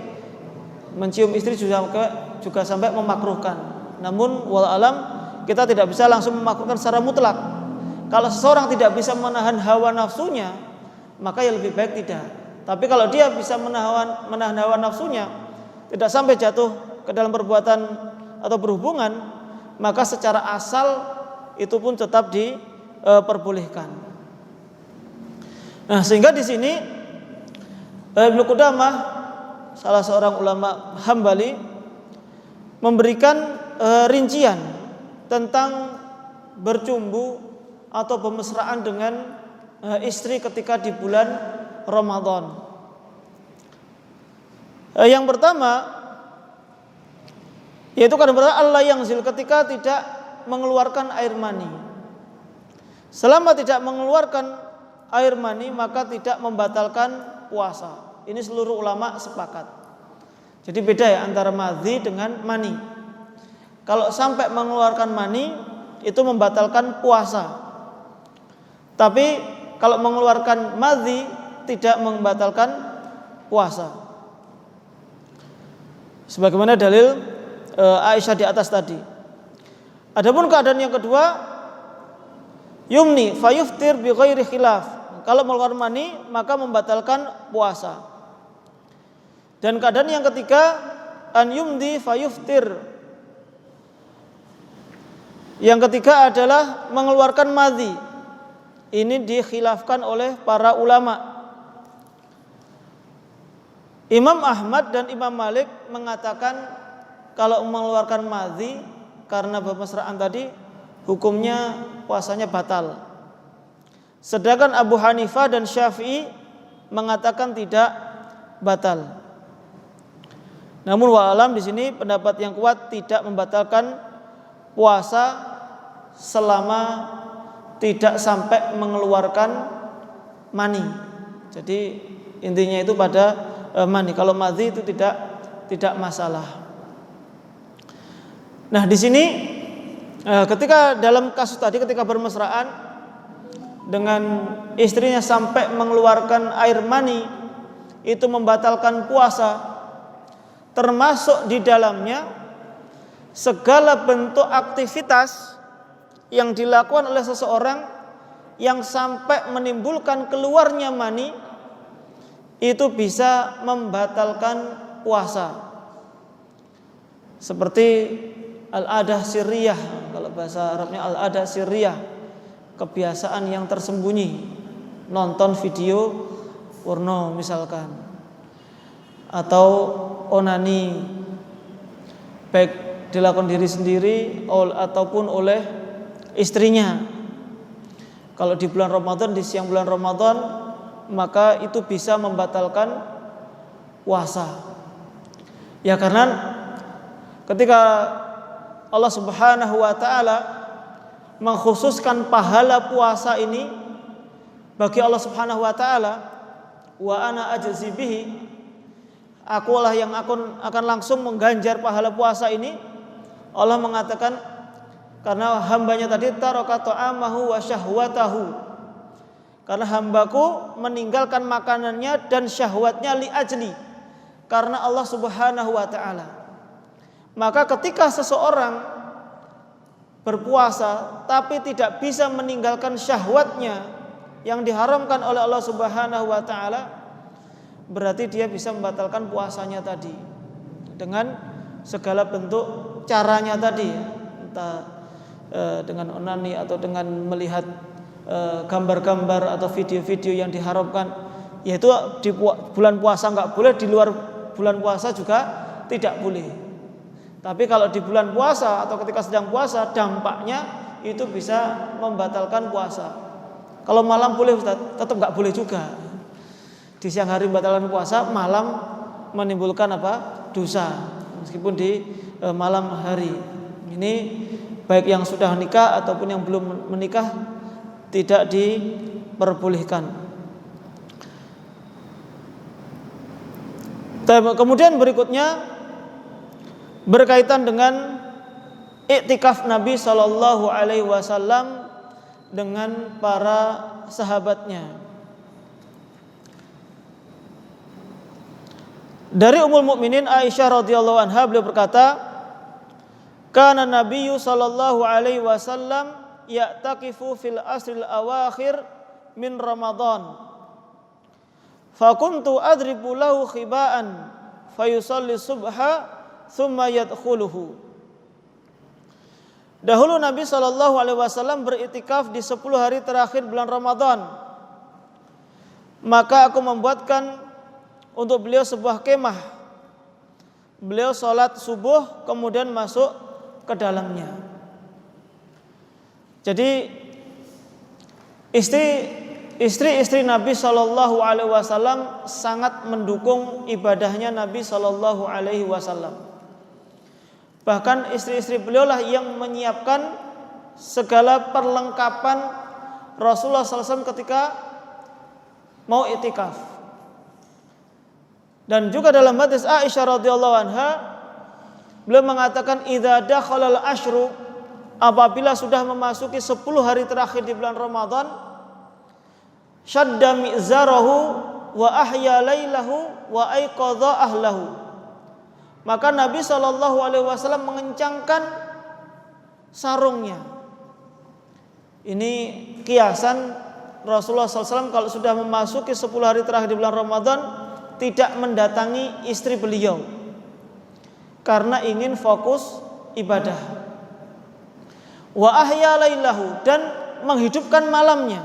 mencium istri juga sampai memakruhkan. Namun wal alam kita tidak bisa langsung memakruhkan secara mutlak. Kalau seseorang tidak bisa menahan hawa nafsunya, maka ya lebih baik tidak. Tapi kalau dia bisa menahan hawa nafsunya, tidak sampai jatuh ke dalam perbuatan atau berhubungan, maka secara asal itu pun tetap diperbolehkan. Nah, sehingga di sini Ibnu Qudamah, salah seorang ulama Hambali, memberikan rincian tentang bercumbu atau bermesraan dengan istri ketika di bulan Ramadan. Yang pertama yaitu kadang Allah yang zil, ketika tidak mengeluarkan air mani. Selama tidak mengeluarkan air mani maka tidak membatalkan puasa. Ini seluruh ulama sepakat. Jadi beda ya antara madhi dengan mani. Kalau sampai mengeluarkan mani itu membatalkan puasa. Tapi kalau mengeluarkan madhi tidak membatalkan puasa. Sebagaimana dalil Aisyah di atas tadi. Adapun keadaan yang kedua, yumni fayuftir bi ghairi khilaf. Kalau mengeluarkan mani maka membatalkan puasa. Dan keadaan yang ketiga, an yumdi fayuftir. Yang ketiga adalah mengeluarkan madhi. Ini dikhilafkan oleh para ulama. Imam Ahmad dan Imam Malik mengatakan kalau mengeluarkan madhi karena bermesraan tadi hukumnya puasanya batal. Sedangkan Abu Hanifah dan Syafi'i mengatakan tidak batal. Namun wa'alam di sini pendapat yang kuat tidak membatalkan puasa selama tidak sampai mengeluarkan mani. Jadi intinya itu pada mani. Kalau madhi itu tidak masalah. Nah di sini ketika dalam kasus tadi ketika bermesraan dengan istrinya sampai mengeluarkan air mani itu membatalkan puasa, termasuk di dalamnya segala bentuk aktivitas yang dilakukan oleh seseorang yang sampai menimbulkan keluarnya mani itu bisa membatalkan puasa. Seperti al-adah sirriyah, kalau bahasa Arabnya al-adah sirriyah, kebiasaan yang tersembunyi, nonton video porno misalkan, atau onani, baik dilakukan diri sendiri ataupun oleh istrinya. Kalau di bulan Ramadan, di siang bulan Ramadan, maka itu bisa membatalkan puasa. Ya karena ketika Allah Subhanahu wa taala mengkhususkan pahala puasa ini bagi Allah Subhanahu wa taala, wa ana ajzi bihi, akulah yang akan langsung mengganjar pahala puasa ini. Allah mengatakan karena hambanya tadi taraka ta'amahu wa syahwatahu, karena hambaku meninggalkan makanannya dan syahwatnya li ajli, karena Allah Subhanahu wa taala. Maka ketika seseorang berpuasa tapi tidak bisa meninggalkan syahwatnya yang diharamkan oleh Allah Subhanahu wa taala, berarti dia bisa membatalkan puasanya tadi dengan segala bentuk caranya tadi, entah dengan onani atau dengan melihat gambar-gambar atau video-video yang diharamkan. Yaitu di bulan puasa enggak boleh, di luar bulan puasa juga tidak boleh. Tapi kalau di bulan puasa atau ketika sedang puasa, dampaknya itu bisa membatalkan puasa. Kalau malam boleh Ustaz, tetap enggak boleh juga. Di siang hari membatalkan puasa, malam menimbulkan dosa, meskipun di malam hari. Ini baik yang sudah nikah ataupun yang belum menikah tidak diperbolehkan. Kemudian berikutnya berkaitan dengan iktikaf Nabi Shallallahu Alaihi Wasallam dengan para sahabatnya. Dari Ummul Mukminin Aisyah radhiyallahu anha, beliau berkata, "Kana Nabiyyu sallallahu alaihi wasallam ya'takifu fil asril awakhir min Ramadan. Fakuntu adribu lahu khiba'an fayusalli subha thumma yadkhuluhu." Dahulu Nabi sallallahu alaihi wasallam beriktikaf di 10 hari terakhir bulan Ramadan. Maka aku membuatkan untuk beliau sebuah kemah. Beliau sholat subuh kemudian masuk ke dalamnya. Jadi istri-istri Nabi Shallallahu Alaihi Wasallam sangat mendukung ibadahnya Nabi Shallallahu Alaihi Wasallam. Bahkan istri-istri beliau lah yang menyiapkan segala perlengkapan Rasulullah SAW ketika mau iktikaf. Dan juga dalam hadis Aisyah radhiyallahu anha, beliau mengatakan, "Idza dakhalal asyru," apabila sudah memasuki 10 hari terakhir di bulan Ramadan, "syadda mi'zarahu wa ahya lailahu wa aiqadha ahlahu." Maka Nabi sallallahu alaihi wasallam mengencangkan sarungnya. Ini kiasan Rasulullah SAW kalau sudah memasuki 10 hari terakhir di bulan Ramadan tidak mendatangi istri beliau karena ingin fokus ibadah. Wa ahya lailahu, dan menghidupkan malamnya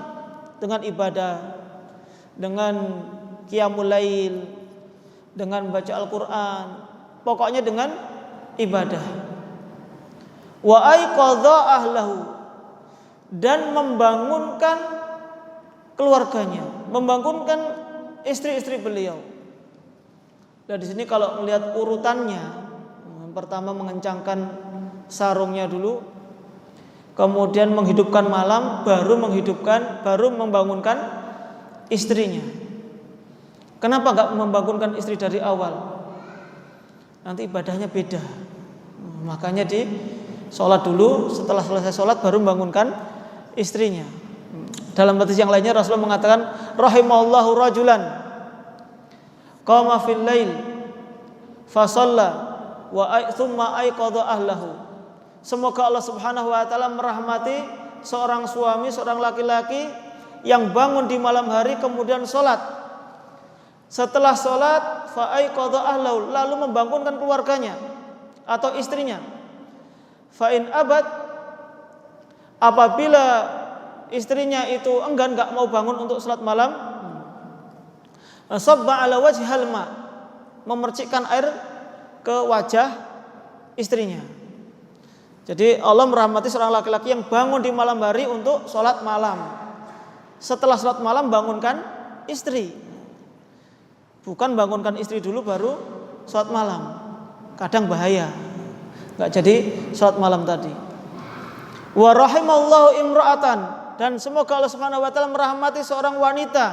dengan ibadah, dengan qiyamul lail, dengan baca Al-Qur'an, pokoknya dengan ibadah. Wa aiqadha ahlahu, dan membangunkan keluarganya, membangunkan istri-istri beliau. Dan di sini kalau melihat urutannya, yang pertama mengencangkan sarungnya dulu, kemudian menghidupkan malam, baru membangunkan istrinya. Kenapa enggak membangunkan istri dari awal? Nanti ibadahnya beda. Makanya di sholat dulu, setelah selesai sholat baru membangunkan istrinya. Dalam hadis yang lainnya Rasulullah mengatakan, "Rahimallahu rajulan qama fil lail fa shalla wa thumma aiqadha ahlahu." Semoga Allah Subhanahu wa taala merahmati seorang suami, seorang laki-laki yang bangun di malam hari kemudian sholat. Setelah sholat fa aiqadha ahlahu, lalu membangunkan keluarganya atau istrinya. Fa in abad, apabila istrinya itu enggan, enggak mau bangun untuk salat malam, sabba ala wajhil ma, memercikkan air ke wajah istrinya. Jadi Allah merahmati seorang laki-laki yang bangun di malam hari untuk salat malam. Setelah salat malam bangunkan istri. Bukan bangunkan istri dulu baru salat malam. Kadang bahaya. Enggak jadi salat malam tadi. Wa rahimallahu imra'atan, dan semoga Allah Subhanahu wa taala merahmati seorang wanita.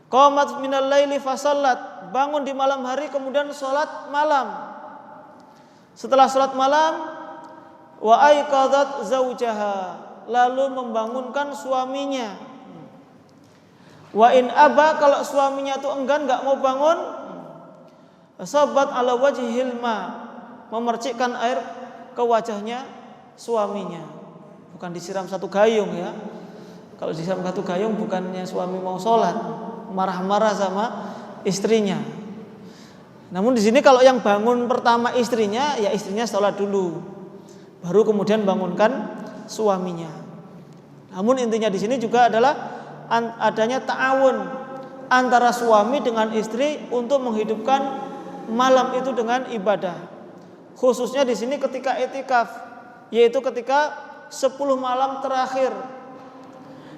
Qamat minal laili fa shallat, bangun di malam hari kemudian salat malam. Setelah salat malam, wa aiqadat zaujaha, lalu membangunkan suaminya. Wa in aba, kalau suaminya itu enggan, enggak mau bangun, sabat ala wajhil ma, memercikkan air ke wajahnya suaminya. Bukan disiram satu gayung ya. Kalau di Batu Gayung bukannya suami mau sholat, marah-marah sama istrinya. Namun di sini kalau yang bangun pertama istrinya, ya istrinya sholat dulu, baru kemudian bangunkan suaminya. Namun intinya di sini juga adalah adanya ta'awun antara suami dengan istri untuk menghidupkan malam itu dengan ibadah. Khususnya di sini ketika i'tikaf, yaitu ketika 10 malam terakhir.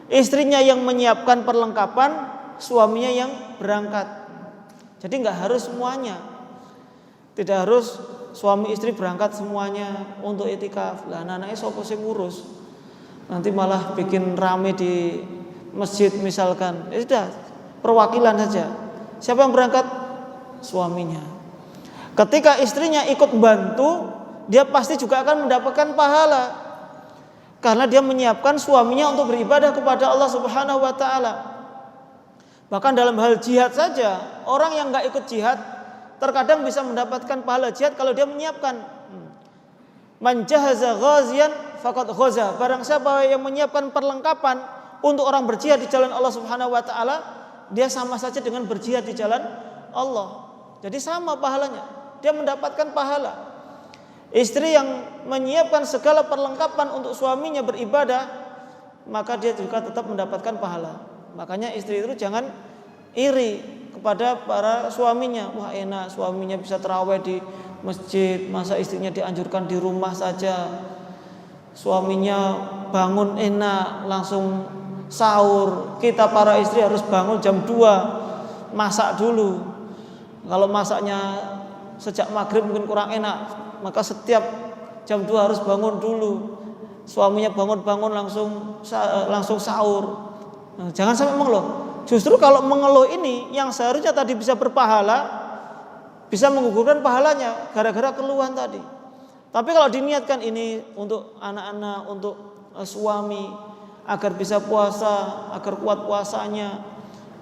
Istrinya yang menyiapkan perlengkapan, suaminya yang berangkat. Jadi nggak harus semuanya. Tidak harus suami istri berangkat semuanya untuk i'tikaf. Lah anak-anaknya sapa sing ngurus? Nanti malah bikin rame di masjid misalkan. Ya sudah, perwakilan saja. Siapa yang berangkat? Suaminya. Ketika istrinya ikut bantu, dia pasti juga akan mendapatkan pahala. Karena dia menyiapkan suaminya untuk beribadah kepada Allah Subhanahu wa taala. Bahkan dalam hal jihad saja, orang yang enggak ikut jihad terkadang bisa mendapatkan pahala jihad kalau dia menyiapkan. Man jahaza ghaziyan faqad ghaza. Barang siapa yang menyiapkan perlengkapan untuk orang berjihad di jalan Allah Subhanahu wa taala, dia sama saja dengan berjihad di jalan Allah. Jadi sama pahalanya. Dia mendapatkan pahala. Istri yang menyiapkan segala perlengkapan untuk suaminya beribadah, maka dia juga tetap mendapatkan pahala. Makanya istri itu jangan iri kepada para suaminya. Wah enak suaminya bisa tarawih di masjid, masa istrinya dianjurkan di rumah saja. Suaminya bangun enak langsung sahur. Kita para istri harus bangun jam 2, masak dulu. Kalau masaknya sejak maghrib mungkin kurang enak, maka setiap jam 2 harus bangun dulu. Suaminya bangun-bangun langsung sahur. Nah, jangan sampai mengeluh. Justru kalau mengeluh ini yang seharusnya tadi bisa berpahala, bisa menggugurkan pahalanya gara-gara keluhan tadi. Tapi kalau diniatkan ini untuk anak-anak, untuk suami agar bisa puasa, agar kuat puasanya,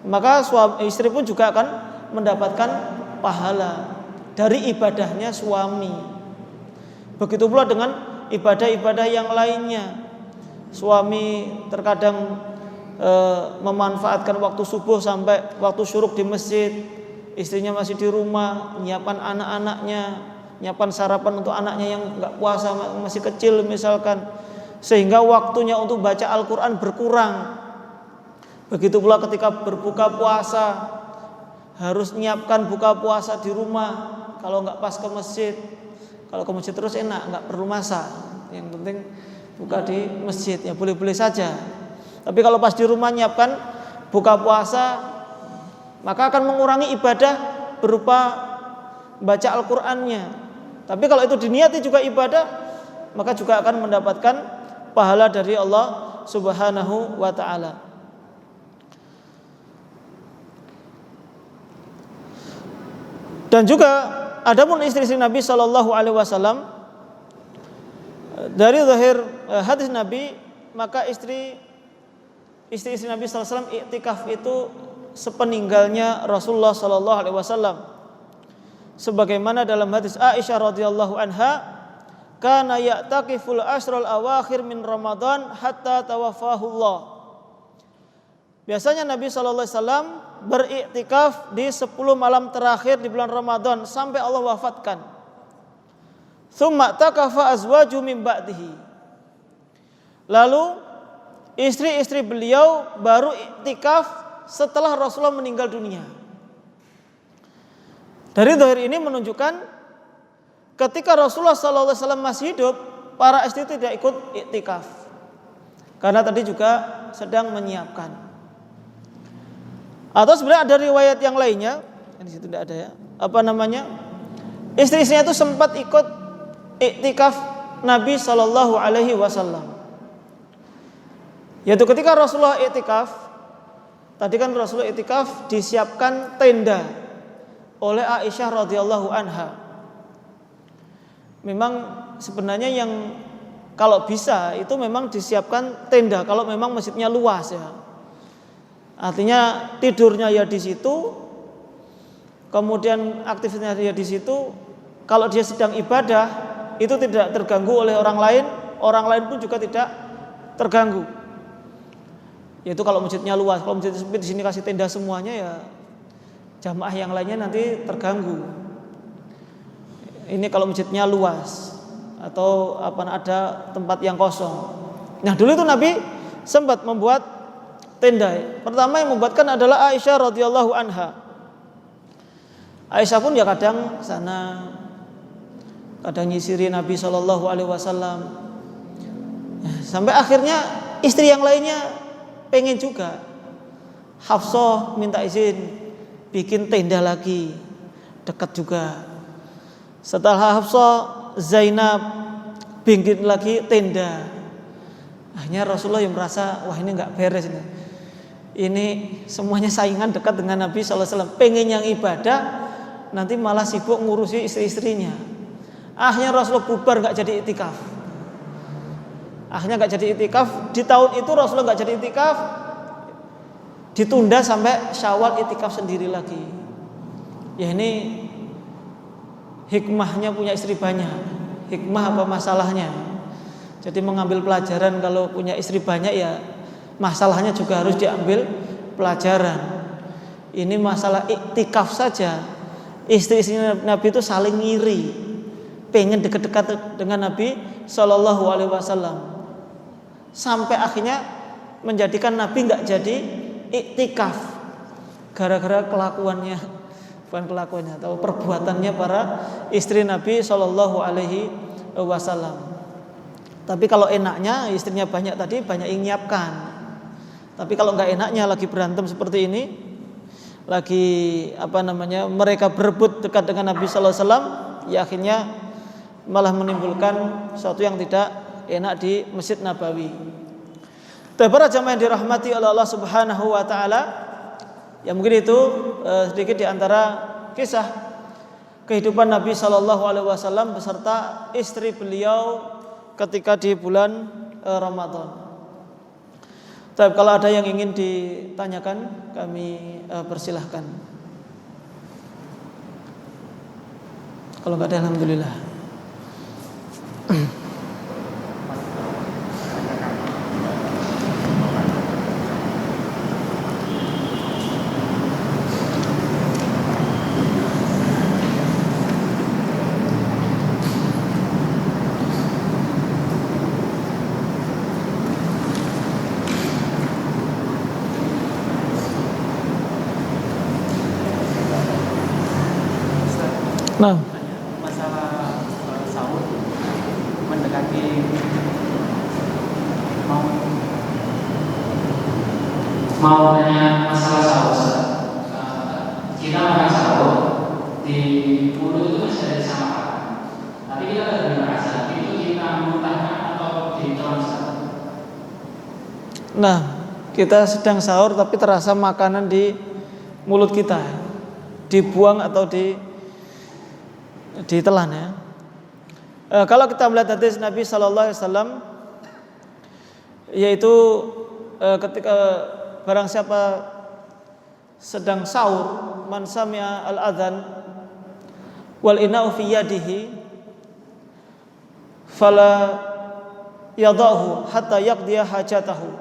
maka istri pun juga akan mendapatkan pahala dari ibadahnya suami. Begitu pula dengan ibadah-ibadah yang lainnya. Suami terkadang memanfaatkan waktu subuh sampai waktu syuruk di masjid, istrinya masih di rumah, menyiapkan anak-anaknya, menyiapkan sarapan untuk anaknya yang enggak puasa, masih kecil misalkan, sehingga waktunya untuk baca Al-Quran berkurang. Begitu pula ketika berbuka puasa, harus menyiapkan buka puasa di rumah. Kalau enggak pas ke masjid, kalau ke masjid terus enak, enggak perlu masak. Yang penting buka di masjid, ya boleh-boleh saja. Tapi kalau pas di rumah nyiapkan buka puasa, maka akan mengurangi ibadah berupa baca Al-Qur'annya. Tapi kalau itu diniati juga ibadah, maka juga akan mendapatkan pahala dari Allah Subhanahu wa taala. Dan juga adapun istri-istri Nabi sallallahu alaihi wasallam, dari zahir hadis Nabi, maka istri-istri Nabi sallallahu alaihi wasallam i'tikaf itu sepeninggalnya Rasulullah sallallahu alaihi wasallam. Sebagaimana dalam hadis Aisyah radhiyallahu anha, kana ya'takiful ashral awakhir min Ramadan hatta tawaffahu Allah. Biasanya Nabi sallallahu alaihi wasallam beriktikaf di 10 malam terakhir di bulan Ramadan sampai Allah wafatkan. Tsumma takafa azwaju min ba'dihi. Lalu istri-istri beliau baru iktikaf setelah Rasulullah meninggal dunia. Dari zahir ini menunjukkan ketika Rasulullah SAW masih hidup, para istri tidak ikut iktikaf. Karena tadi juga sedang menyiapkan. Atau sebenarnya ada riwayat yang lainnya, di situ tidak ada ya. Istri-istrinya itu sempat ikut iktikaf Nabi SAW. Yaitu ketika Rasulullah iktikaf, tadi kan Rasulullah iktikaf disiapkan tenda oleh Aisyah radhiyallahu anha. Memang sebenarnya yang kalau bisa itu memang disiapkan tenda kalau memang masjidnya luas ya. Artinya tidurnya ya di situ, kemudian aktivitasnya ya di situ. Kalau dia sedang ibadah itu tidak terganggu oleh orang lain pun juga tidak terganggu. Yaitu kalau masjidnya luas, kalau masjid sempit di sini kasih tenda semuanya ya jamaah yang lainnya nanti terganggu. Ini kalau masjidnya luas atau ada tempat yang kosong. Nah, dulu itu Nabi sempat membuat tenda. Pertama yang membuatkan adalah Aisyah radhiyallahu anha. Aisyah pun ya kadang sana, kadang nyisiri Nabi Shallallahu Alaihi Wasallam. Sampai akhirnya istri yang lainnya pengen juga. Hafsah minta izin bikin tenda lagi, dekat juga. Setelah Hafsah, Zainab bikin lagi tenda. Akhirnya Rasulullah yang merasa, wah ini nggak beres ini. Ini semuanya saingan dekat dengan Nabi SAW. Pengen yang ibadah, nanti malah sibuk ngurusi istri-istrinya. Akhirnya Rasulullah bubar, nggak jadi itikaf. Akhirnya nggak jadi itikaf. Di tahun itu Rasulullah nggak jadi itikaf. Ditunda sampai Syawal itikaf sendiri lagi. Ya ini hikmahnya punya istri banyak. Hikmah apa masalahnya? Jadi mengambil pelajaran kalau punya istri banyak ya masalahnya juga harus diambil pelajaran. Ini masalah iktikaf saja. Istri-istri Nabi itu saling ngiri, pengen dekat-dekat dengan Nabi Shallallahu Alaihi Wasallam. Sampai akhirnya menjadikan Nabi nggak jadi iktikaf gara-gara kelakuannya, bukan kelakuannya atau perbuatannya para istri Nabi Shallallahu Alaihi Wasallam. Tapi kalau enaknya istrinya banyak tadi banyak yang nyiapkan. Tapi kalau nggak enaknya lagi berantem seperti ini, lagi mereka berebut dekat dengan Nabi Sallallahu Alaihi Wasallam, ya akhirnya malah menimbulkan sesuatu yang tidak enak di Masjid Nabawi. Para jamaah yang dirahmati oleh Allah Subhanahu Wa Taala, ya mungkin itu sedikit di antara kisah kehidupan Nabi Sallallahu Alaihi Wasallam beserta istri beliau ketika di bulan Ramadan. Tapi kalau ada yang ingin ditanyakan, kami persilahkan. Kalau nggak ada, alhamdulillah. Nah, masalah sahur mendekati mau nanya masalah sahur. Kita makan sahur di mulut itu masih ada sama, tapi kita tidak merasa itu kita muntahkan atau ditelan. Nah, kita sedang sahur tapi terasa makanan di mulut kita, dibuang atau ditelan ya. Kalau kita melihat hadis Nabi Sallallahu Alaihi Wasallam, yaitu ketika barang siapa sedang sahur, man sami'a al-adzan wal ina'u fi yadihi fala yadahu hatta yaqdiya hajatahu.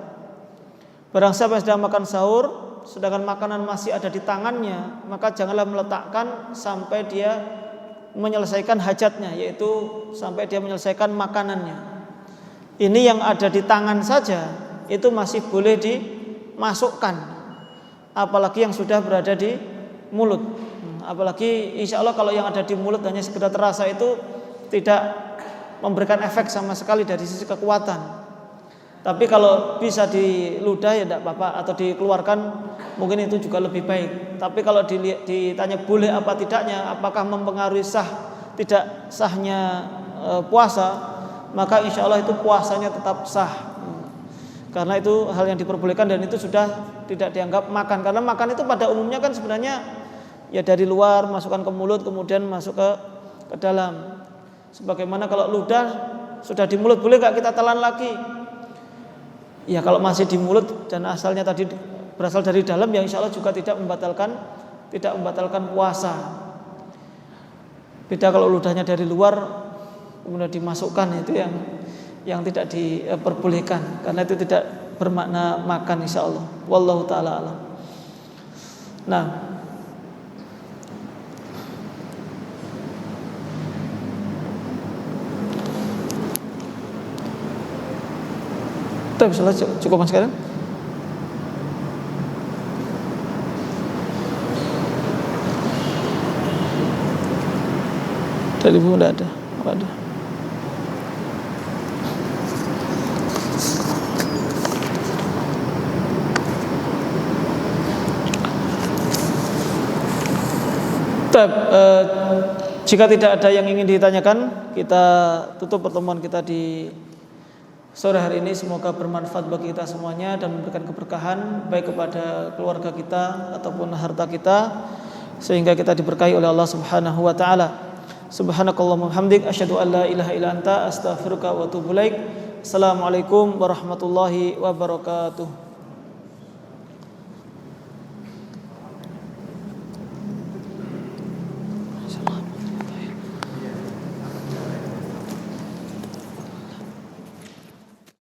Barang siapa yang sedang makan sahur sedangkan makanan masih ada di tangannya, maka janganlah meletakkan sampai dia menyelesaikan hajatnya, yaitu sampai dia menyelesaikan makanannya. Ini yang ada di tangan saja itu masih boleh dimasukkan, apalagi yang sudah berada di mulut. Apalagi insya Allah kalau yang ada di mulut hanya sekedar terasa, itu tidak memberikan efek sama sekali dari sisi kekuatan. Tapi kalau bisa di ludah ya tidak apa-apa, atau dikeluarkan mungkin itu juga lebih baik. Tapi kalau ditanya boleh apa tidaknya, apakah mempengaruhi tidak sahnya puasa, maka insya Allah itu puasanya tetap sah. Karena itu hal yang diperbolehkan dan itu sudah tidak dianggap makan. Karena makan itu pada umumnya kan sebenarnya ya dari luar masukkan ke mulut kemudian masuk ke dalam. Sebagaimana kalau ludah sudah di mulut, boleh nggak kita telan lagi? Ya kalau masih di mulut dan asalnya tadi berasal dari dalam, ya insya Allah juga tidak membatalkan puasa. Beda kalau ludahnya dari luar kemudian dimasukkan, itu yang tidak diperbolehkan, karena itu tidak bermakna makan insyaallah. Wallahu taala alam. Nah, kita cukup sekarang. Tadi pun udah ada. Apa ada? Jika tidak ada yang ingin ditanyakan, kita tutup pertemuan kita di sore hari ini. Semoga bermanfaat bagi kita semuanya dan memberikan keberkahan baik kepada keluarga kita ataupun harta kita, sehingga kita diberkahi oleh Allah Subhanahu wa taala. Subhanakallahumma hamdik asyhadu an la ilaha illa anta astaghfiruka wa atubu ilaik. Assalamualaikum warahmatullahi wabarakatuh.